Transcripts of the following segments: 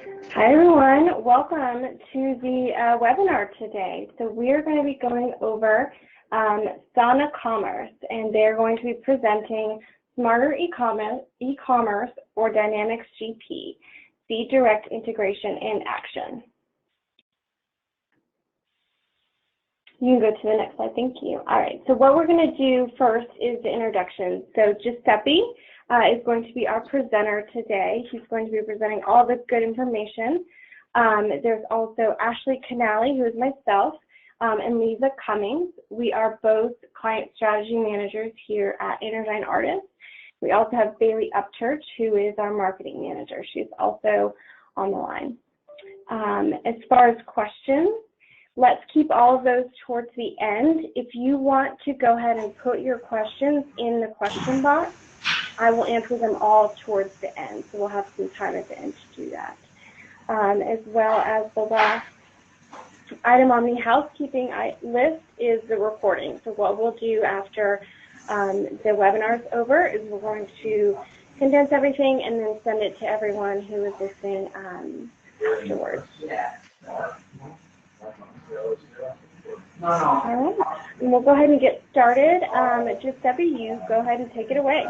Hi everyone, welcome to the webinar today. So we're going to be going over Sana Commerce, and they're going to be presenting Smarter E-commerce or Dynamics GP, see direct integration in action. You can go to the next slide, thank you. All right, so what we're going to do first is the introduction. So Giuseppe is going to be our presenter today. He's going to be presenting all the good information. There's also Ashley Canali, who is myself, and Lisa Cummings. We are both client strategy managers here at Energine Artists. We also have Bailey Upchurch, who is our marketing manager. She's also on the line. As far as questions, let's keep all of those towards the end. If you want to go ahead and put your questions in the question box, I will answer them all towards the end, so we'll have some time at the end to do that. As well as the last item on the housekeeping list is the recording. So what we'll do after the webinar's over is we're going to condense everything and then send it to everyone who is listening afterwards. All right, and we'll go ahead and get started. Giuseppe, you go ahead and take it away.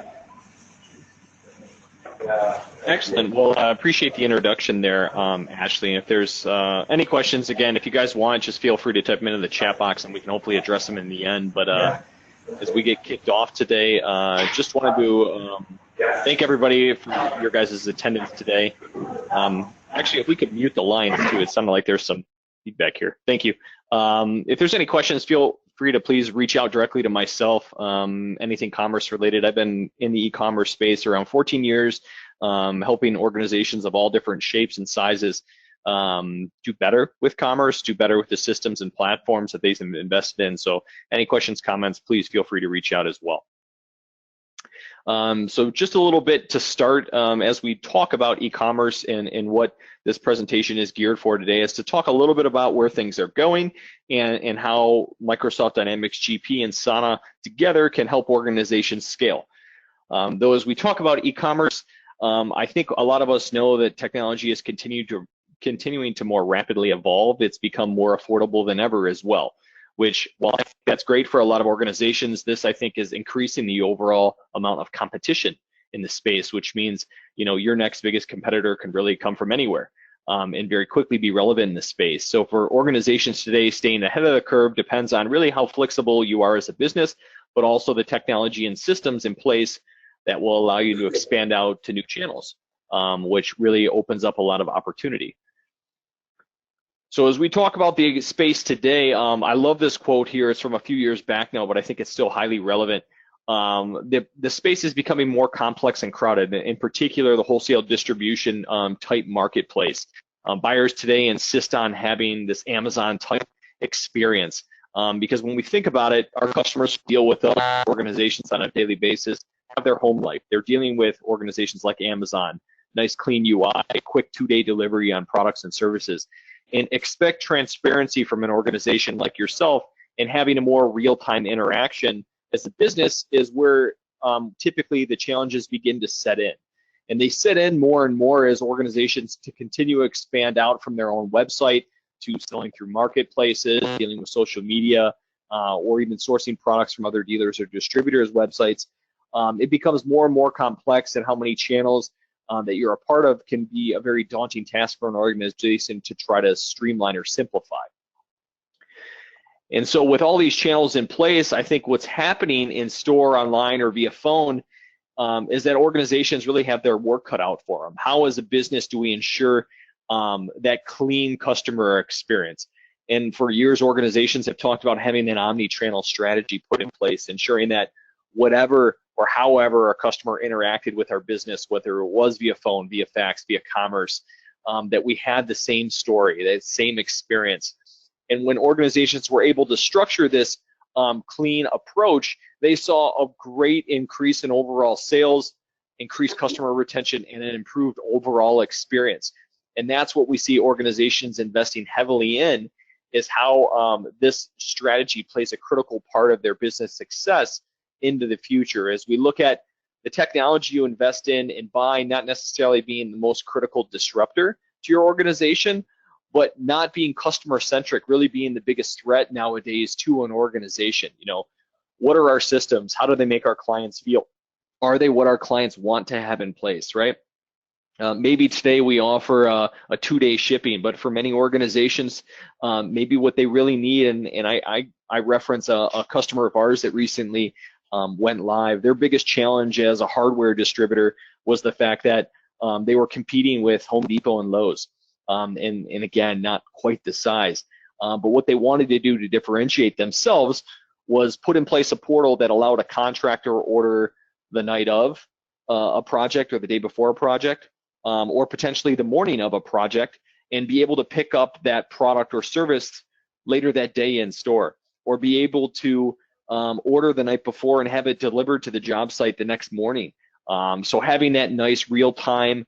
Excellent. Well, I appreciate the introduction there, Ashley. And if there's any questions, again, if you guys want, just feel free to type them into the chat box and we can hopefully address them in the end. But as we get kicked off today, just wanted to thank everybody for your guys' attendance today. Actually, if we could mute the lines too, it sounded like there's some feedback here. Thank you. If there's any questions, feel free to please reach out directly to myself, anything commerce related. I've been in the e-commerce space around 14 years, helping organizations of all different shapes and sizes do better with commerce, do better with the systems and platforms that they've invested in. So any questions, comments, please feel free to reach out as well. So just a little bit to start, as we talk about e-commerce and what this presentation is geared for today, is to talk a little bit about where things are going and how Microsoft Dynamics GP and Sana together can help organizations scale. Though as we talk about e-commerce, I think a lot of us know that technology is continuing to more rapidly evolve. It's become more affordable than ever as well, which, while I think that's great for a lot of organizations, this I think is increasing the overall amount of competition in the space, which means, you know, your next biggest competitor can really come from anywhere and very quickly be relevant in the space. So for organizations today, staying ahead of the curve depends on really how flexible you are as a business, but also the technology and systems in place that will allow you to expand out to new channels, which really opens up a lot of opportunity. So as we talk about the space today, I love this quote here. It's from a few years back now, but I think it's still highly relevant. The space is becoming more complex and crowded, in particular the wholesale distribution type marketplace. Buyers today insist on having this Amazon type experience because when we think about it, our customers deal with organizations on a daily basis, have their home life. They're dealing with organizations like Amazon, nice clean UI, quick 2-day delivery on products and services, and expect transparency from an organization like yourself and having a more real-time interaction as a business is where typically the challenges begin to set in. And they set in more and more as organizations to continue to expand out from their own website to selling through marketplaces, dealing with social media, or even sourcing products from other dealers or distributors' websites. It becomes more and more complex, and how many channels that you're a part of can be a very daunting task for an organization to try to streamline or simplify. And so with all these channels in place, I think what's happening in store, online, or via phone is that organizations really have their work cut out for them. How as a business do we ensure that clean customer experience? And for years, organizations have talked about having an omnichannel strategy put in place, ensuring that whatever or however a customer interacted with our business, whether it was via phone, via fax, via commerce, that we had the same story, that same experience. And when organizations were able to structure this clean approach, they saw a great increase in overall sales, increased customer retention, and an improved overall experience. And that's what we see organizations investing heavily in, is how this strategy plays a critical part of their business success into the future. As we look at the technology you invest in and buy not necessarily being the most critical disruptor to your organization, but not being customer centric really being the biggest threat nowadays to an organization. You know, what are our systems? How do they make our clients feel? Are they what our clients want to have in place, right? Maybe today we offer a 2-day shipping, but for many organizations, maybe what they really need, and I reference a customer of ours that recently went live. Their biggest challenge as a hardware distributor was the fact that they were competing with Home Depot and Lowe's, and again, not quite the size. But what they wanted to do to differentiate themselves was put in place a portal that allowed a contractor order the night of a project or the day before a project, or potentially the morning of a project, and be able to pick up that product or service later that day in store, or be able to order the night before and have it delivered to the job site the next morning. So having that nice real-time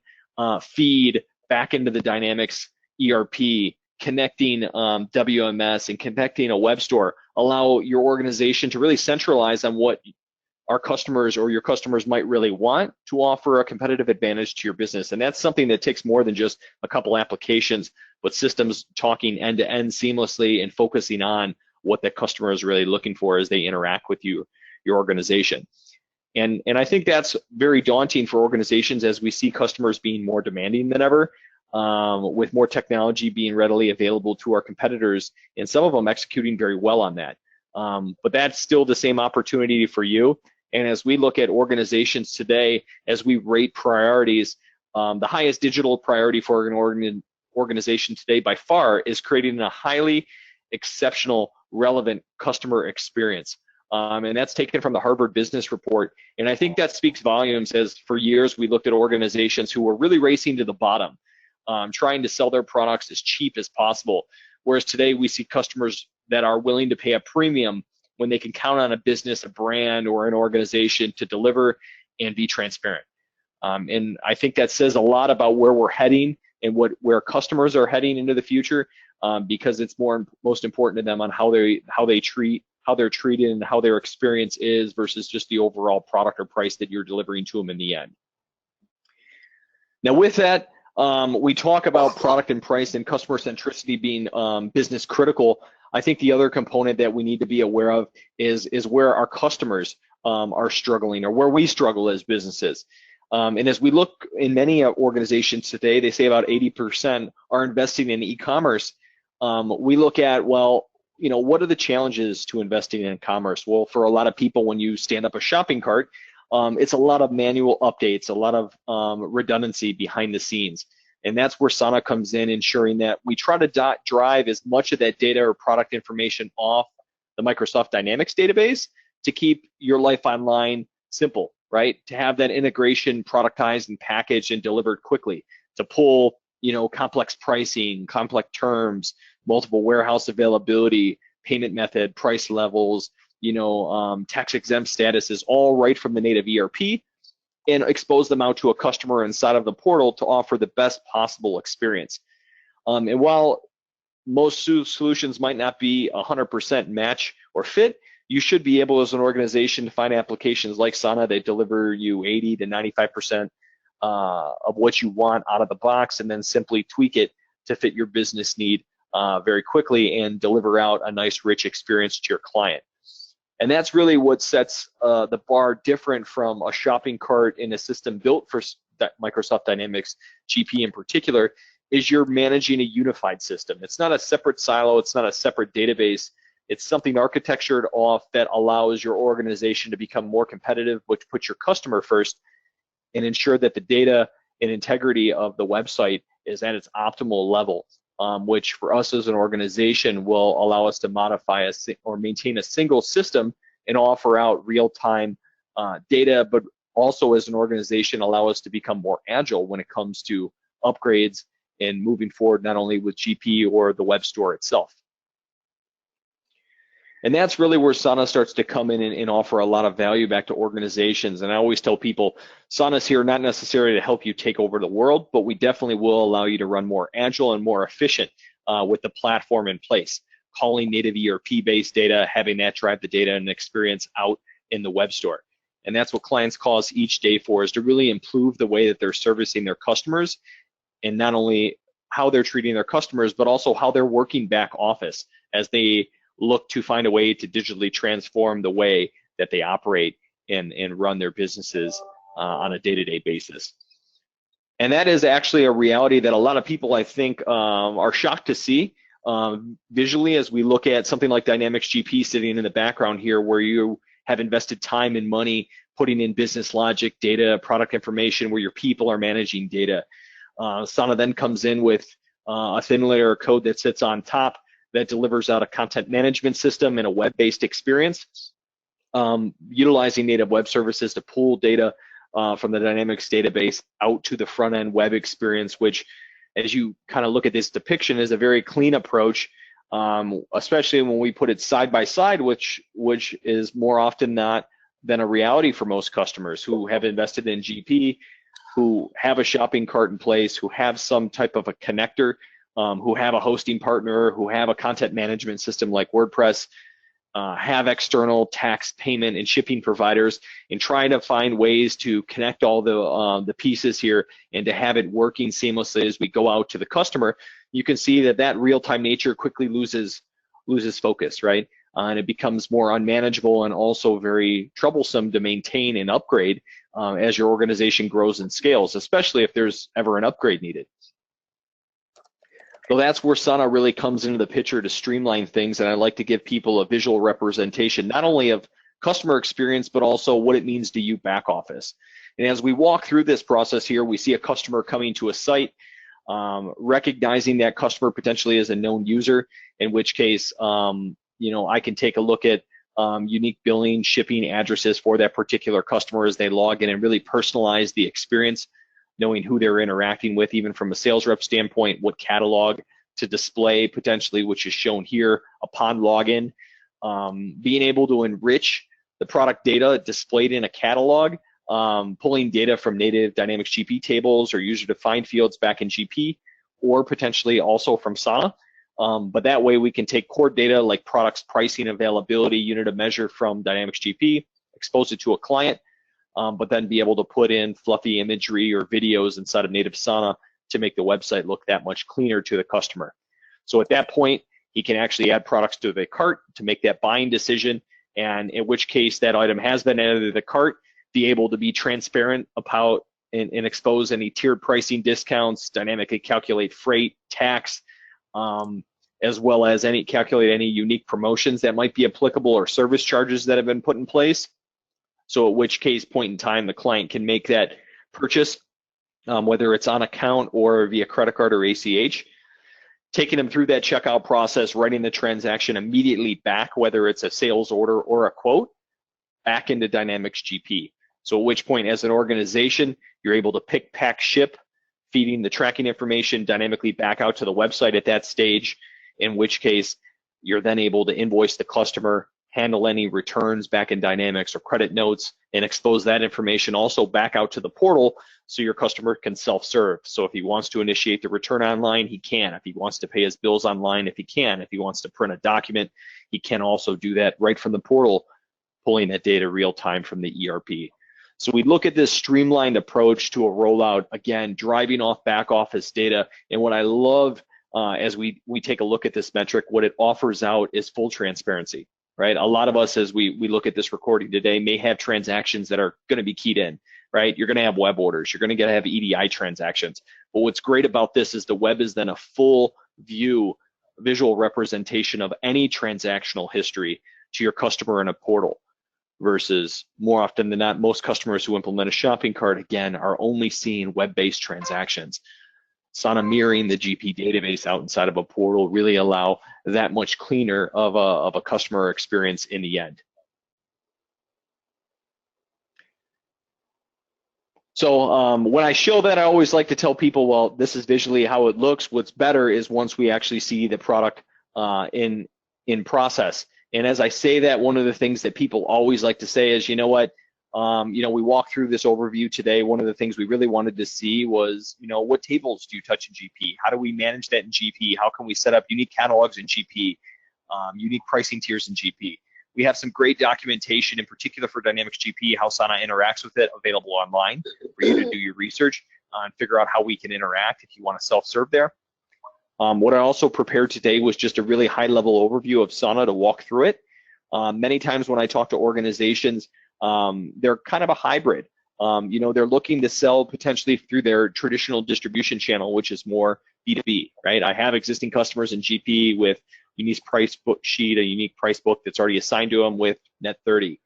feed back into the Dynamics ERP, connecting WMS and connecting a web store, allow your organization to really centralize on what our customers or your customers might really want to offer a competitive advantage to your business. And that's something that takes more than just a couple applications, but systems talking end to end seamlessly and focusing on what the customer is really looking for as they interact with you, your organization. And I think that's very daunting for organizations as we see customers being more demanding than ever, with more technology being readily available to our competitors, and some of them executing very well on that. But that's still the same opportunity for you. And as we look at organizations today, as we rate priorities, the highest digital priority for an organization today by far is creating a highly exceptional, relevant customer experience. And that's taken from the Harvard Business Report. And I think that speaks volumes, as for years we looked at organizations who were really racing to the bottom, trying to sell their products as cheap as possible. Whereas today we see customers that are willing to pay a premium when they can count on a business, a brand, or an organization to deliver and be transparent. And I think that says a lot about where we're heading and where customers are heading into the future, because it's most important to them on how they're treated and how their experience is versus just the overall product or price that you're delivering to them in the end. Now with that, we talk about product and price and customer centricity being business critical. I think the other component that we need to be aware of is where our customers are struggling, or where we struggle as businesses. And as we look in many organizations today, they say about 80% are investing in e-commerce. We look at, well, you know, what are the challenges to investing in commerce? Well, for a lot of people, when you stand up a shopping cart, it's a lot of manual updates, a lot of redundancy behind the scenes. And that's where Sana comes in, ensuring that we try to drive as much of that data or product information off the Microsoft Dynamics database to keep your life online simple, right? To have that integration productized and packaged and delivered quickly, to pull, you know, complex pricing, complex terms, multiple warehouse availability, payment method, price levels, you know, tax exempt statuses, all right from the native ERP, and expose them out to a customer inside of the portal to offer the best possible experience. And while most solutions might not be 100% match or fit, you should be able as an organization to find applications like Sana that deliver you 80 to 95% of what you want out of the box, and then simply tweak it to fit your business need very quickly and deliver out a nice, rich experience to your client. And that's really what sets the bar different from a shopping cart in a system built for Microsoft Dynamics GP in particular, is you're managing a unified system. It's not a separate silo, it's not a separate database. It's something architectured off that allows your organization to become more competitive, which puts your customer first, and ensure that the data and integrity of the website is at its optimal level. Which for us as an organization will allow us to modify or maintain a single system and offer out real-time data, but also as an organization allow us to become more agile when it comes to upgrades and moving forward, not only with GP or the web store itself. And that's really where Sana starts to come in and offer a lot of value back to organizations. And I always tell people, Sana's here not necessarily to help you take over the world, but we definitely will allow you to run more agile and more efficient with the platform in place, calling native ERP-based data, having that drive the data and experience out in the web store. And that's what clients call us each day for, is to really improve the way that they're servicing their customers, and not only how they're treating their customers, but also how they're working back office as they look to find a way to digitally transform the way that they operate and run their businesses on a day-to-day basis. And that is actually a reality that a lot of people, I think, are shocked to see visually as we look at something like Dynamics GP sitting in the background here, where you have invested time and money putting in business logic, data, product information, where your people are managing data. Sana then comes in with a thin layer of code that sits on top that delivers out a content management system and a web-based experience, utilizing native web services to pull data from the Dynamics database out to the front-end web experience, which, as you kind of look at this depiction, is a very clean approach, especially when we put it side by side, which is more often not than a reality for most customers who have invested in GP, who have a shopping cart in place, who have some type of a connector, who have a hosting partner, who have a content management system like WordPress, have external tax payment and shipping providers, and trying to find ways to connect all the pieces here and to have it working seamlessly as we go out to the customer. You can see that real-time nature quickly loses focus, right? And it becomes more unmanageable and also very troublesome to maintain and upgrade as your organization grows and scales, especially if there's ever an upgrade needed. So that's where Sana really comes into the picture to streamline things, and I like to give people a visual representation, not only of customer experience, but also what it means to you back office. And as we walk through this process here, we see a customer coming to a site, recognizing that customer potentially as a known user, in which case, I can take a look at unique billing, shipping addresses for that particular customer as they log in and really personalize the experience, knowing who they're interacting with, even from a sales rep standpoint, what catalog to display potentially, which is shown here upon login, being able to enrich the product data displayed in a catalog, pulling data from native Dynamics GP tables or user-defined fields back in GP, or potentially also from Sana. But that way we can take core data like products, pricing, availability, unit of measure from Dynamics GP, expose it to a client, but then be able to put in fluffy imagery or videos inside of native Sana to make the website look that much cleaner to the customer. So at that point, he can actually add products to the cart to make that buying decision, and in which case that item has been added to the cart, be able to be transparent about and expose any tiered pricing discounts, dynamically calculate freight, tax, as well as calculate any unique promotions that might be applicable or service charges that have been put in place. So at which case point in time the client can make that purchase, whether it's on account or via credit card or ACH, taking them through that checkout process, writing the transaction immediately back, whether it's a sales order or a quote, back into Dynamics GP. So at which point, as an organization, you're able to pick, pack, ship, feeding the tracking information dynamically back out to the website at that stage, in which case you're then able to invoice the customer, handle any returns back in Dynamics or credit notes, and expose that information also back out to the portal so your customer can self-serve. So if he wants to initiate the return online, he can. If he wants to pay his bills online, if he can. If he wants to print a document, he can also do that right from the portal, pulling that data real time from the ERP. So we look at this streamlined approach to a rollout, again, driving off back office data. And what I love as we take a look at this metric, what it offers out is full transparency, right? A lot of us, as we look at this recording today, may have transactions that are going to be keyed in, right? You're going to have web orders. You're going to have EDI transactions. But what's great about this is the web is then a full view, visual representation of any transactional history to your customer in a portal. Versus more often than not, most customers who implement a shopping cart, again, are only seeing web-based transactions. Sana mirroring the GP database out inside of a portal really allow that much cleaner of a customer experience in the end. So when I show that, I always like to tell people, well, this is visually how it looks. What's better is once we actually see the product in process. And as I say that, one of the things that people always like to say is, you know what, we walked through this overview today. One of the things we really wanted to see was, what tables do you touch in GP? How do we manage that in GP? How can we set up unique catalogs in GP, unique pricing tiers in GP? We have some great documentation, in particular for Dynamics GP, how Sana interacts with it, available online for you to do your research and figure out how we can interact if you want to self-serve there. What I also prepared today was just a really high-level overview of Sana to walk through it. Many times when I talk to organizations, they're kind of a hybrid. They're looking to sell potentially through their traditional distribution channel, which is more B2B, right? I have existing customers in GP with unique price book sheet, a unique price book that's already assigned to them with net 30.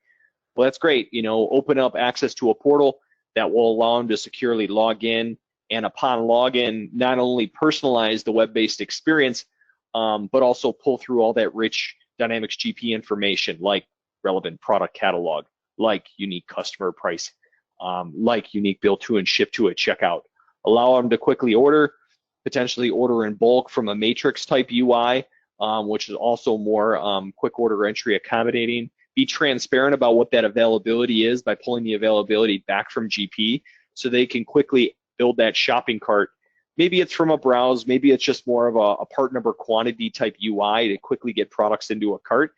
Well, that's great. Open up access to a portal that will allow them to securely log in, and upon login, not only personalize the web-based experience, but also pull through all that rich Dynamics GP information, like relevant product catalog, like unique customer price, like unique bill to and ship to at checkout. Allow them to quickly order, potentially order in bulk from a matrix type UI, which is also more quick order entry accommodating. Be transparent about what that availability is by pulling the availability back from GP so they can quickly build that shopping cart. Maybe it's from a browse, maybe it's just more of a part number quantity type UI to quickly get products into a cart.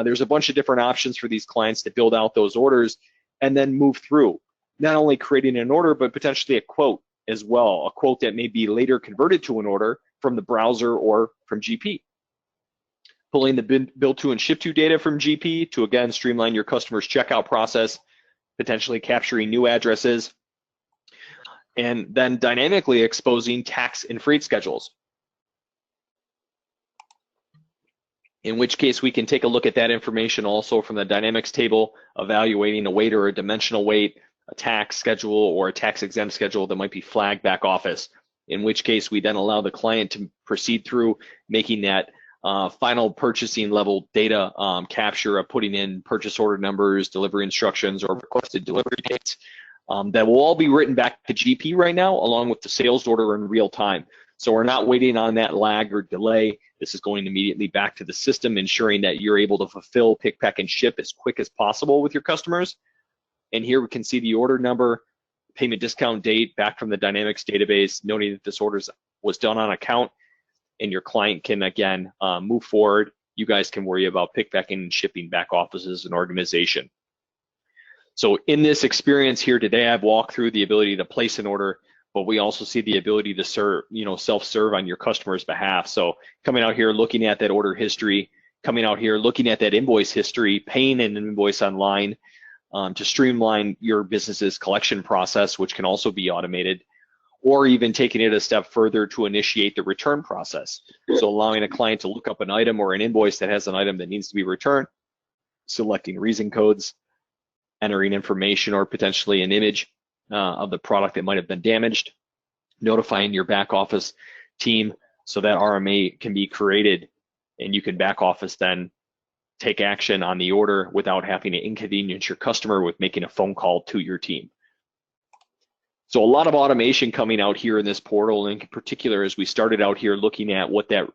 There's a bunch of different options for these clients to build out those orders and then move through, not only creating an order, but potentially a quote as well, a quote that may be later converted to an order from the browser or from GP. Pulling the bill to and ship to data from GP to, again, streamline your customer's checkout process, potentially capturing new addresses, and then dynamically exposing tax and freight schedules. In which case we can take a look at that information also from the Dynamics table, evaluating a weight or a dimensional weight, a tax schedule or a tax exempt schedule that might be flagged back office, in which case we then allow the client to proceed through making that final purchasing level data capture of putting in purchase order numbers, delivery instructions, or requested delivery dates. That will all be written back to GP right now, along with the sales order in real time. So we're not waiting on that lag or delay. This is going immediately back to the system, ensuring that you're able to fulfill, pick, pack, and ship as quick as possible with your customers. And here we can see the order number, payment discount date back from the Dynamics database, noting that this order was done on account, and your client can, again, move forward. You guys can worry about pick, packing, and shipping back offices and organization. So in this experience here today, I've walked through the ability to place an order, but we also see the ability to serve, self-serve on your customer's behalf. So coming out here, looking at that order history, coming out here, looking at that invoice history, paying an invoice online to streamline your business's collection process, which can also be automated, or even taking it a step further to initiate the return process. So allowing a client to look up an item or an invoice that has an item that needs to be returned, selecting reason codes, entering information or potentially an image of the product that might have been damaged, notifying your back office team so that RMA can be created, and you can back office then take action on the order without having to inconvenience your customer with making a phone call to your team. So a lot of automation coming out here in this portal, in particular as we started out here looking at what that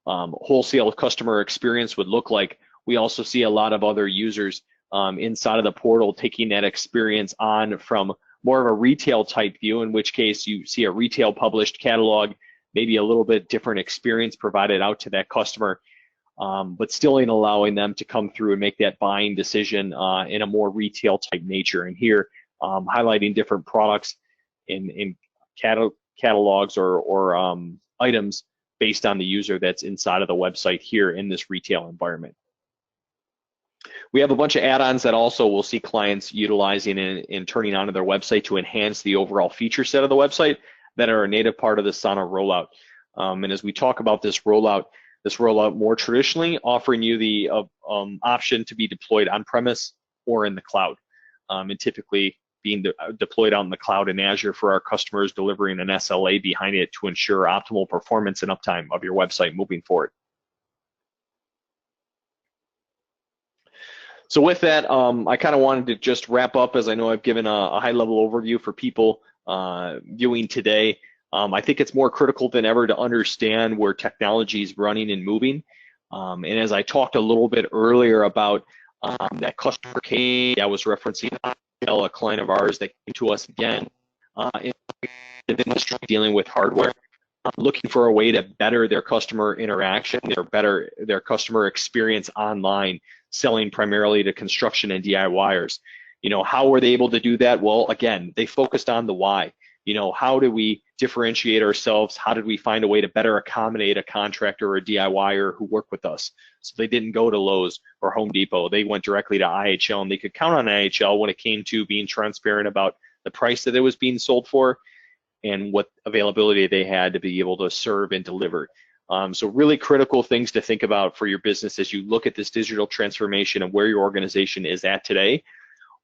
wholesale customer experience would look like. We also see a lot of other users inside of the portal taking that experience on from more of a retail type view, in which case you see a retail published catalog, maybe a little bit different experience provided out to that customer, but still in allowing them to come through and make that buying decision in a more retail type nature. And here highlighting different products in catalogs or items based on the user that's inside of the website here in this retail environment. We have a bunch of add-ons that also we'll see clients utilizing and turning onto their website to enhance the overall feature set of the website that are a native part of the Sana rollout. And as we talk about this rollout more traditionally, offering you the option to be deployed on-premise or in the cloud, and typically being deployed out in the cloud in Azure for our customers, delivering an SLA behind it to ensure optimal performance and uptime of your website moving forward. So with that, I kind of wanted to just wrap up, as I know I've given a high-level overview for people viewing today. I think it's more critical than ever to understand where technology is running and moving. And as I talked a little bit earlier about that customer case I was referencing, a client of ours that came to us again in the industry dealing with hardware, looking for a way to better their customer interaction, their customer experience online, selling primarily to construction and DIYers. How were they able to do that? Well, again, they focused on the why. how do we differentiate ourselves? How did we find a way to better accommodate a contractor or a DIYer who work with us? So they didn't go to Lowe's or Home Depot. They went directly to IHL, and they could count on IHL when it came to being transparent about the price that it was being sold for and what availability they had to be able to serve and deliver. So really critical things to think about for your business as you look at this digital transformation and where your organization is at today,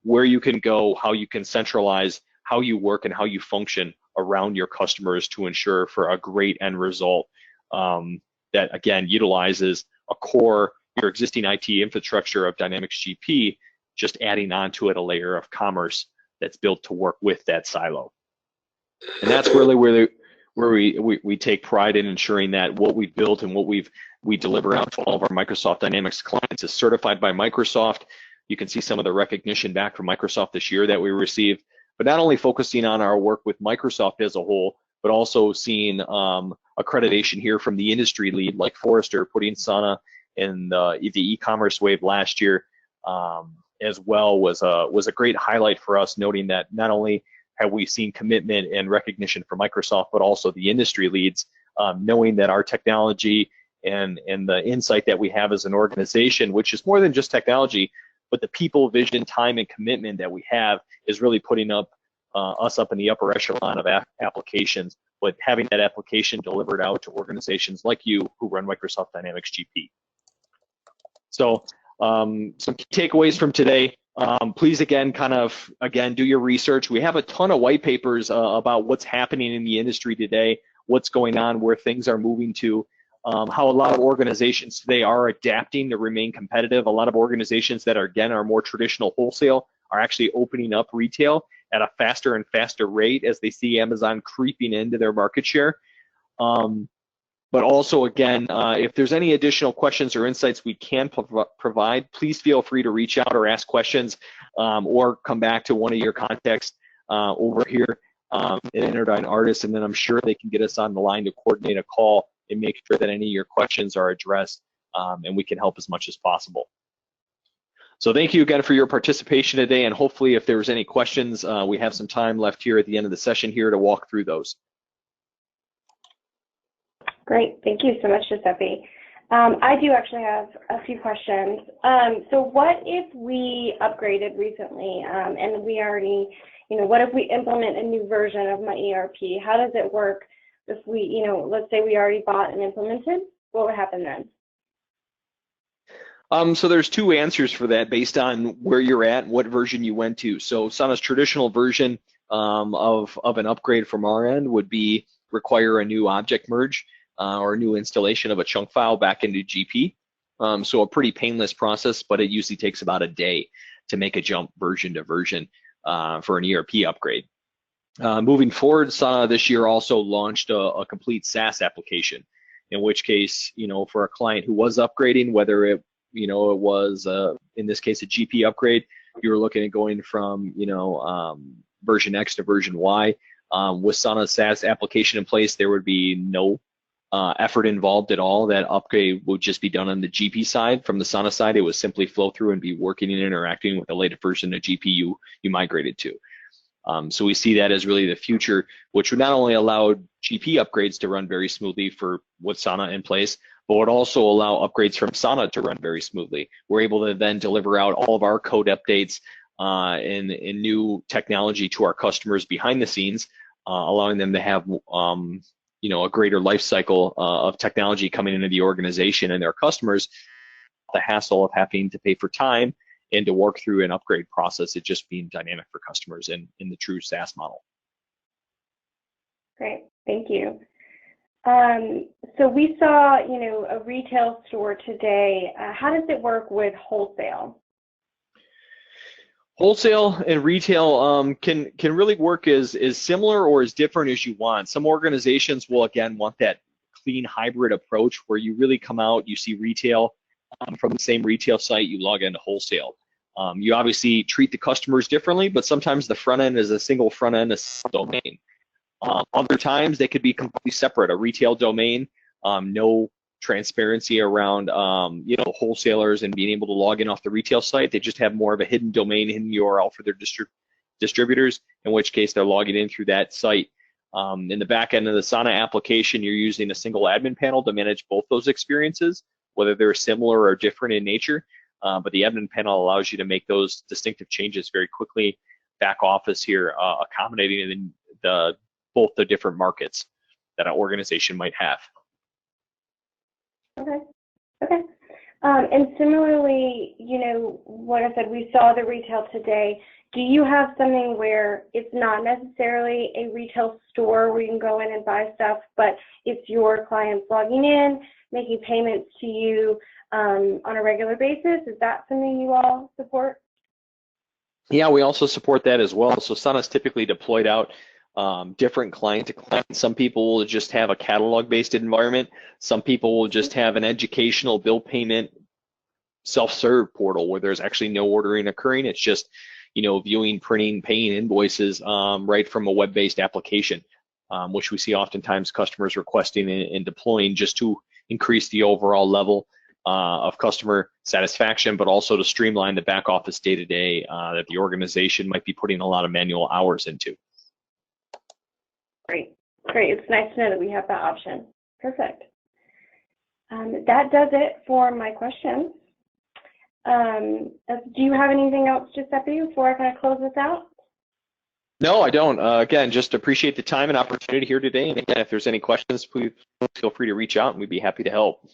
where you can go, how you can centralize how you work and how you function around your customers to ensure for a great end result that, again, utilizes a core, your existing IT infrastructure of Dynamics GP, just adding onto it a layer of commerce that's built to work with that silo. And that's really where we take pride in ensuring that what we've built and what we deliver out to all of our Microsoft Dynamics clients is certified by Microsoft. You can see some of the recognition back from Microsoft this year that we received, but not only focusing on our work with Microsoft as a whole, but also seeing accreditation here from the industry lead like Forrester, putting Sana in the e-commerce wave last year as well was a great highlight for us, noting that not only have we seen commitment and recognition from Microsoft, but also the industry leads, knowing that our technology and the insight that we have as an organization, which is more than just technology, but the people, vision, time, and commitment that we have is really putting us up in the upper echelon of applications, but having that application delivered out to organizations like you who run Microsoft Dynamics GP. So some key takeaways from today. Please again do your research. We have a ton of white papers about what's happening in the industry today, what's going on, where things are moving to, how a lot of organizations today are adapting to remain competitive. A lot of organizations that are more traditional wholesale are actually opening up retail at a faster and faster rate as they see Amazon creeping into their market share. But also, again, if there's any additional questions or insights we can provide, please feel free to reach out or ask questions or come back to one of your contacts over here at Interdyne Artists, and then I'm sure they can get us on the line to coordinate a call and make sure that any of your questions are addressed and we can help as much as possible. So thank you again for your participation today, and hopefully if there's any questions, we have some time left here at the end of the session here to walk through those. Great, thank you so much, Giuseppe. I do actually have a few questions. So what if we upgraded recently and we already, what if we implement a new version of my ERP? How does it work if we, let's say we already bought and implemented? What would happen then? So there's two answers for that based on where you're at, what version you went to. So Sana's traditional version of an upgrade from our end would be require a new object merge or a new installation of a chunk file back into GP. So a pretty painless process, but it usually takes about a day to make a jump version to version for an ERP upgrade. Moving forward, Sana this year also launched a complete SaaS application, in which case, for a client who was upgrading, whether it was, in this case, a GP upgrade, you were looking at going from, version X to version Y. With Sana's SaaS application in place, there would be no effort involved at all. That upgrade would just be done on the GP side. From the Sana side, it would simply flow through and be working and interacting with the latest version of GP you migrated to. So we see that as really the future, which would not only allow GP upgrades to run very smoothly for with Sana in place, but would also allow upgrades from Sana to run very smoothly. We're able to then deliver out all of our code updates and new technology to our customers behind the scenes, allowing them to have a greater life cycle of technology coming into the organization and their customers, the hassle of having to pay for time and to work through an upgrade process, it just being dynamic for customers in the true SaaS model. Great, thank you. So we saw, a retail store today. How does it work with wholesale? Wholesale and retail can really work as similar or as different as you want. Some organizations will, again, want that clean hybrid approach where you really come out, you see retail from the same retail site, you log into wholesale. You obviously treat the customers differently, but sometimes the front end is a single front end, a single domain. Other times they could be completely separate, a retail domain, no transparency around wholesalers and being able to log in off the retail site. They just have more of a hidden domain, hidden URL for their distributors, in which case they're logging in through that site. In the back end of the Sana application, you're using a single admin panel to manage both those experiences, whether they're similar or different in nature. But the admin panel allows you to make those distinctive changes very quickly. Back office here, accommodating both the different markets that an organization might have. Okay. Okay. And similarly, what I said, we saw the retail today. Do you have something where it's not necessarily a retail store where you can go in and buy stuff, but it's your clients logging in, making payments to you on a regular basis? Is that something you all support? Yeah, we also support that as well. So Sana's typically deployed out different client to client. Some people will just have a catalog-based environment. Some people will just have an educational bill payment self-serve portal where there's actually no ordering occurring. It's just, viewing, printing, paying invoices right from a web-based application, which we see oftentimes customers requesting and deploying just to increase the overall level of customer satisfaction, but also to streamline the back office day-to-day that the organization might be putting a lot of manual hours into. Great. It's nice to know that we have that option. Perfect. That does it for my questions. Do you have anything else, Giuseppe, before I kind of close this out? No, I don't. Again, just appreciate the time and opportunity here today. And again, if there's any questions, please feel free to reach out and we'd be happy to help.